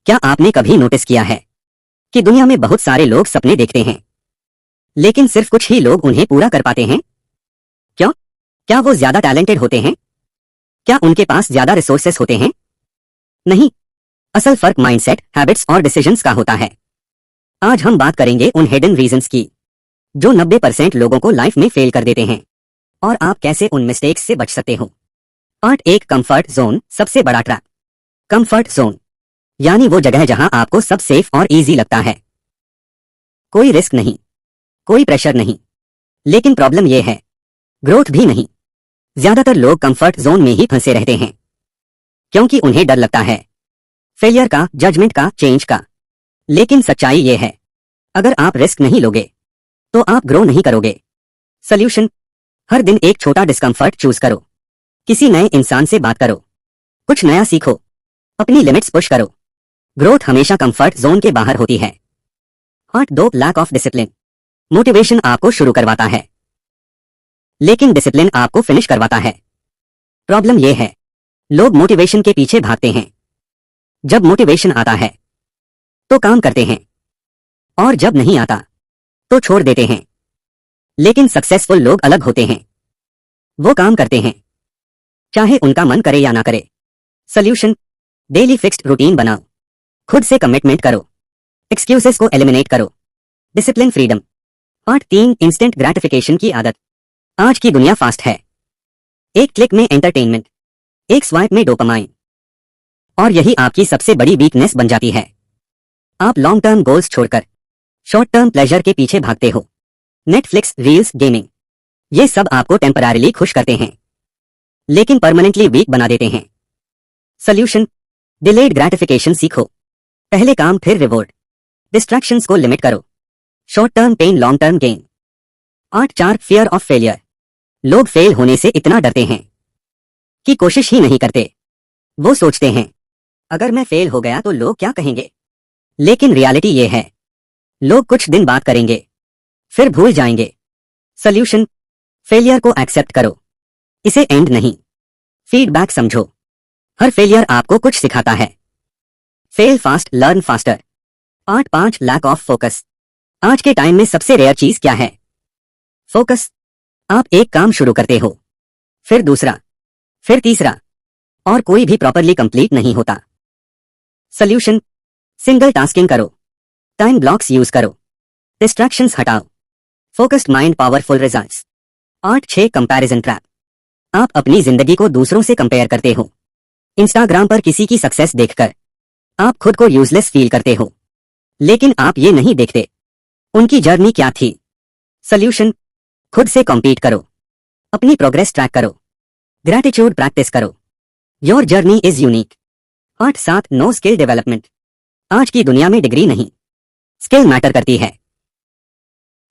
क्या आपने कभी नोटिस किया है कि दुनिया में बहुत सारे लोग सपने देखते हैं, लेकिन सिर्फ कुछ ही लोग उन्हें पूरा कर पाते हैं? क्यों? क्या वो ज्यादा टैलेंटेड होते हैं? क्या उनके पास ज्यादा रिसोर्सेस होते हैं? नहीं, असल फर्क माइंडसेट, हैबिट्स और डिसीजंस का होता है। आज हम बात करेंगे उन हिडन रीजंस की जो 90% लोगों को लाइफ में फेल कर देते हैं, और आप कैसे उन मिस्टेक्स से बच सकते हो। पार्ट 1, कंफर्ट जोन, सबसे बड़ा ट्रैप। कंफर्ट जोन यानी वो जगह जहां आपको सब सेफ और इजी लगता है। कोई रिस्क नहीं, कोई प्रेशर नहीं, लेकिन प्रॉब्लम यह है, ग्रोथ भी नहीं। ज्यादातर लोग कंफर्ट जोन में ही फंसे रहते हैं क्योंकि उन्हें डर लगता है फेलियर का, जजमेंट का, चेंज का। लेकिन सच्चाई यह है, अगर आप रिस्क नहीं लोगे तो आप ग्रो नहीं करोगे। सॉल्यूशन, हर दिन एक छोटा डिस्कंफर्ट चूज करो। किसी नए इंसान से बात करो, कुछ नया सीखो, अपनी लिमिट्स पुश करो। ग्रोथ हमेशा कंफर्ट जोन के बाहर होती है। Part 2, lack of discipline. Motivation आपको शुरू करवाता है, लेकिन डिसिप्लिन आपको फिनिश करवाता है। प्रॉब्लम यह है, लोग मोटिवेशन के पीछे भागते हैं। जब मोटिवेशन आता है तो काम करते हैं, और जब नहीं आता तो छोड़ देते हैं। लेकिन सक्सेसफुल लोग अलग होते हैं, वो काम करते हैं चाहे उनका मन करे या ना करे। सॉल्यूशन, डेली फिक्स्ड रूटीन बनाओ, खुद से कमिटमेंट करो, एक्सक्यूजेस को एलिमिनेट करो। Discipline, freedom. Part 3, instant gratification की आदत। आज की दुनिया फास्ट है, एक क्लिक में एंटरटेनमेंट, एक स्वाइप में डोपामाइन, और यही आपकी सबसे बड़ी वीकनेस बन जाती है। आप लॉन्ग टर्म गोल्स छोड़कर शॉर्ट टर्म प्लेजर के पीछे भागते हो। नेटफ्लिक्स, रील्स, गेमिंग, ये सब आपको टेम्परारीली खुश करते हैं, लेकिन परमानेंटली वीक बना देते हैं। सॉल्यूशन, डिलेड ग्रेटिफिकेशन सीखो। पहले काम फिर रिवॉर्ड। डिस्ट्रैक्शंस को लिमिट करो। Short term pain, long term gain. Part 4, fear of failure. लोग फेल होने से इतना डरते हैं कि कोशिश ही नहीं करते। वो सोचते हैं, अगर मैं फेल हो गया तो लोग क्या कहेंगे। लेकिन रियलिटी ये है, लोग कुछ दिन बात करेंगे, फिर भूल जाएंगे। सॉल्यूशन, फेलियर को एक्सेप्ट करो, इसे एंड नहीं, फीडबैक समझो। हर फेलियर आपको कुछ सिखाता है। Fail fast, learn faster. Part 5, lack of focus. आज के टाइम में सबसे रेयर चीज क्या है? फोकस। आप एक काम शुरू करते हो, फिर दूसरा, फिर तीसरा, और कोई भी प्रॉपरली कंप्लीट नहीं होता। सॉल्यूशन, सिंगल टास्किंग करो, टाइम ब्लॉक्स यूज करो, डिस्ट्रैक्शंस हटाओ। Focused mind, powerful results. Part 6, comparison trap. आप अपनी जिंदगी को दूसरों से कंपेयर करते हो। इंस्टाग्राम पर किसी की सक्सेस देखकर आप खुद को यूजलेस फील करते हो, लेकिन आप ये नहीं देखते उनकी जर्नी क्या थी। सॉल्यूशन, खुद से कॉम्पीट करो, अपनी प्रोग्रेस ट्रैक करो, ग्रैटिट्यूड प्रैक्टिस करो। Your journey is unique. Part 7, no skill development. आज की दुनिया में डिग्री नहीं, स्किल मैटर करती है।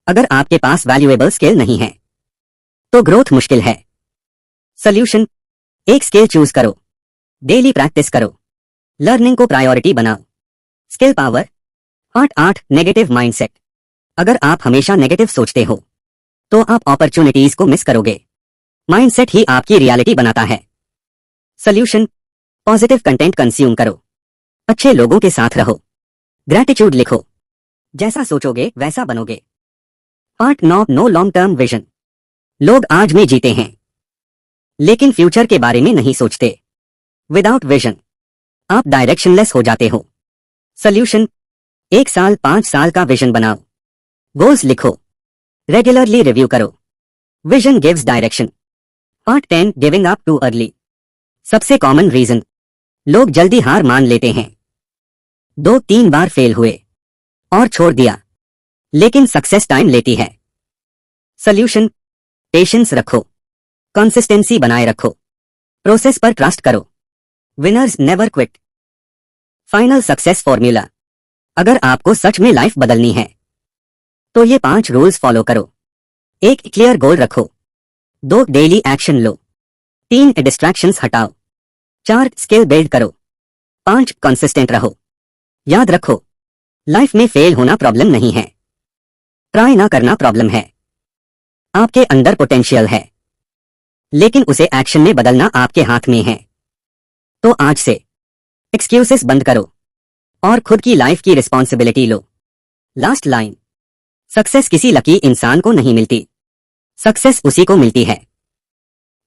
अगर आपके पास वैल्यूएबल स्किल नहीं है तो ग्रोथ मुश्किल है। सॉल्यूशन, एक स्किल चूज करो, डेली प्रैक्टिस करो, लर्निंग को प्रायोरिटी बनाओ। Skill power. Part 8, negative mindset. अगर आप हमेशा नेगेटिव सोचते हो तो आप अपॉर्चुनिटीज को मिस करोगे। माइंडसेट ही आपकी रियलिटी बनाता है। सॉल्यूशन, पॉजिटिव कंटेंट कंज्यूम करो, अच्छे लोगों के साथ रहो, ग्रैटिट्यूड लिखो, जैसा सोचोगे वैसा बनोगे। Part 9, no long term vision. लोग आज में जीते हैं, लेकिन फ्यूचर के बारे में नहीं सोचते। विदाउट विजन आप डायरेक्शनलेस हो जाते हो। सॉल्यूशन, 1 साल, 5 साल का विजन बनाओ, गोल्स लिखो, रेगुलरली रिव्यू करो। Vision gives direction. Part 10, giving up too early. सबसे कॉमन रीजन, लोग जल्दी हार मान लेते हैं। 2-3 बार फेल हुए और छोड़ दिया, लेकिन सक्सेस टाइम लेती है। सॉल्यूशन, पेशेंस रखो, कंसिस्टेंसी बनाए रखो, प्रोसेस पर ट्रस्ट करो। Winners never quit. Final success formula. अगर आपको सच में लाइफ बदलनी है तो ये 5 रूल्स फॉलो करो। 1, क्लियर गोल रखो। 2, डेली एक्शन लो। 3, डिस्ट्रैक्शंस हटाओ। 4, स्किल बिल्ड करो। 5, कंसिस्टेंट रहो। याद रखो, लाइफ में फेल होना प्रॉब्लम नहीं है, ट्राई ना करना प्रॉब्लम है। आपके अंदर पोटेंशियल है, लेकिन उसे एक्शन में बदलना आपके हाथ में है। तो आज से एक्सक्यूजेस बंद करो और खुद की लाइफ की रिस्पॉन्सिबिलिटी लो। लास्ट लाइन, सक्सेस किसी लकी इंसान को नहीं मिलती, सक्सेस उसी को मिलती है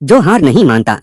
जो हार नहीं मानता।